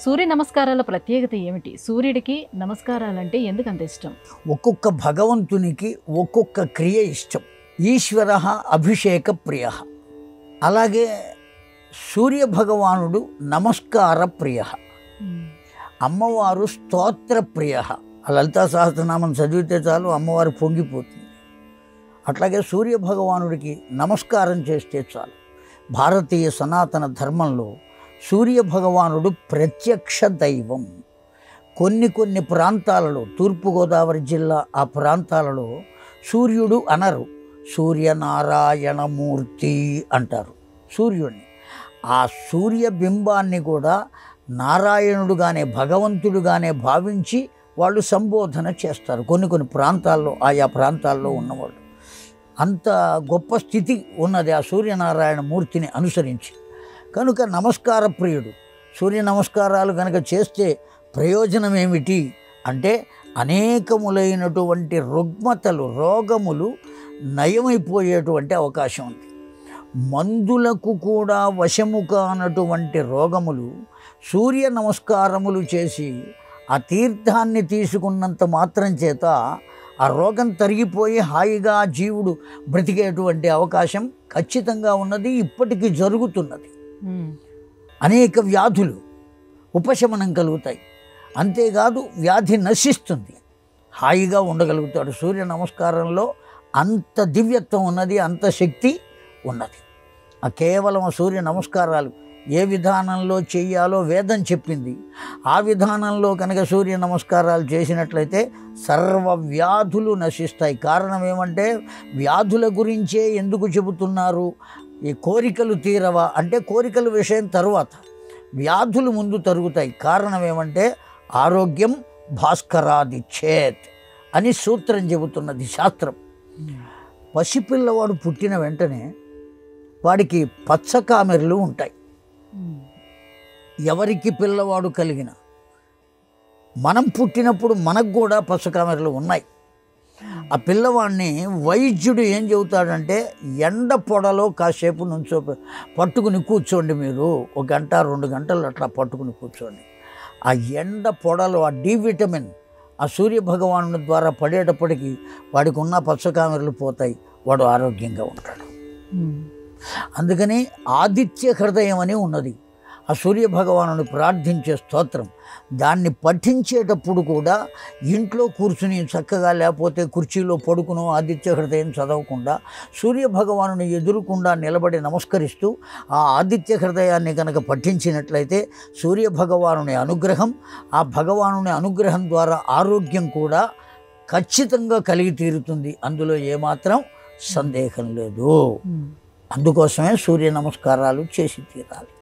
సూర్య నమస్కారాల ప్రత్యేకత ఏమిటి? సూర్యుడికి నమస్కారాలంటే ఎందుకంత ఇష్టం? ఒక్కొక్క భగవంతునికి ఒక్కొక్క క్రియ ఇష్టం. ఈశ్వర అభిషేక ప్రియ. అలాగే సూర్య భగవానుడు నమస్కార ప్రియ, అమ్మవారు స్తోత్ర ప్రియ. లలితా సహస్రనామం చదివితే చాలు అమ్మవారు పొంగిపోతుంది. అట్లాగే సూర్య భగవానుడికి నమస్కారం చేస్తే చాలు. భారతీయ సనాతన ధర్మంలో సూర్య భగవానుడు ప్రత్యక్ష దైవం. కొన్ని ప్రాంతాలలో, తూర్పుగోదావరి జిల్లా ఆ ప్రాంతాలలో సూర్యుడు అనరు, సూర్యనారాయణమూర్తి అంటారు సూర్యుడిని. ఆ సూర్యబింబాన్ని కూడా నారాయణుడుగానే, భగవంతుడుగానే భావించి వాళ్ళు సంబోధన చేస్తారు. కొన్ని ప్రాంతాల్లో, ఆయా ప్రాంతాల్లో ఉన్నవాళ్ళు. అంత గొప్ప స్థితి ఉన్నది ఆ సూర్యనారాయణ మూర్తిని అనుసరించి. కనుక నమస్కార ప్రియుడు. సూర్య నమస్కారాలు కనుక చేస్తే ప్రయోజనం ఏమిటి అంటే, అనేకములైనటువంటి రుగ్మతలు, రోగములు నయమైపోయేటువంటి అవకాశం ఉంది. మందులకు కూడా వశము కానటువంటి రోగములు సూర్య నమస్కారములు చేసి ఆ తీర్థాన్ని తీసుకున్నంత మాత్రం చేత ఆ రోగం తరిగిపోయి హాయిగా జీవుడు బ్రతికేటువంటి అవకాశం ఖచ్చితంగా ఉన్నది, ఇప్పటికీ జరుగుతున్నది. అనేక వ్యాధులు ఉపశమనం కలుగుతాయి. అంతేకాదు వ్యాధి నశిస్తుంది, హాయిగా ఉండగలుగుతాడు. సూర్య నమస్కారంలో అంత దివ్యత్వం ఉన్నది, అంత శక్తి ఉన్నది. కేవలం సూర్య నమస్కారాలు ఏ విధానంలో చెయ్యాలో వేదం చెప్పింది. ఆ విధానంలో కనుక సూర్య నమస్కారాలు చేసినట్లయితే సర్వ వ్యాధులు నశిస్తాయి. కారణం ఏమంటే, వ్యాధుల గురించే ఎందుకు చెబుతున్నారు? ఈ కోరికలు తీరవా అంటే, కోరికల విషయం తరువాత, వ్యాధులు ముందు తరుగుతాయి. కారణం ఏమంటే, ఆరోగ్యం భాస్కరాది చేత్ అని సూత్రం చెబుతున్నది శాస్త్రం. పసిపిల్లవాడు పుట్టిన వెంటనే వాడికి పచ్చకామెరలు ఉంటాయి. ఎవరికి పిల్లవాడు కలిగిన, మనం పుట్టినప్పుడు మనకు కూడా పచ్చకామెరలు ఉన్నాయి. ఆ పిల్లవాడిని వైద్యుడు ఏం చెబుతాడంటే, ఎండ పొడలో కాసేపు నుంచో పట్టుకుని కూర్చోండి, మీరు 1 గంట 2 గంటలు అట్లా పట్టుకుని కూర్చోండి. ఆ ఎండ పొడలో ఆ డి విటమిన్ ఆ సూర్య భగవాను ద్వారా పడేటప్పటికి వాడికి ఉన్న పచ్చకామెరలు పోతాయి, వాడు ఆరోగ్యంగా ఉంటాడు. అందుకని ఆదిత్య హృదయం అని ఉన్నది, ఆ సూర్య భగవానుని ప్రార్థించే స్తోత్రం. దాన్ని పఠించేటప్పుడు కూడా ఇంట్లో కూర్చుని చక్కగా, లేకపోతే కుర్చీలో పడుకును ఆదిత్య హృదయం చదవకుండా సూర్య భగవానుని ఎదురుకుండా నిలబడి నమస్కరిస్తూ ఆ ఆదిత్య హృదయాన్ని కనుక పఠించినట్లయితే సూర్య భగవానుని అనుగ్రహం, ఆ భగవానుని అనుగ్రహం ద్వారా ఆరోగ్యం కూడా ఖచ్చితంగా కలిగి తీరుతుంది. అందులో ఏమాత్రం సందేహం లేదు. అందుకోసమే సూర్య నమస్కారాలు చేసి తీరాలి.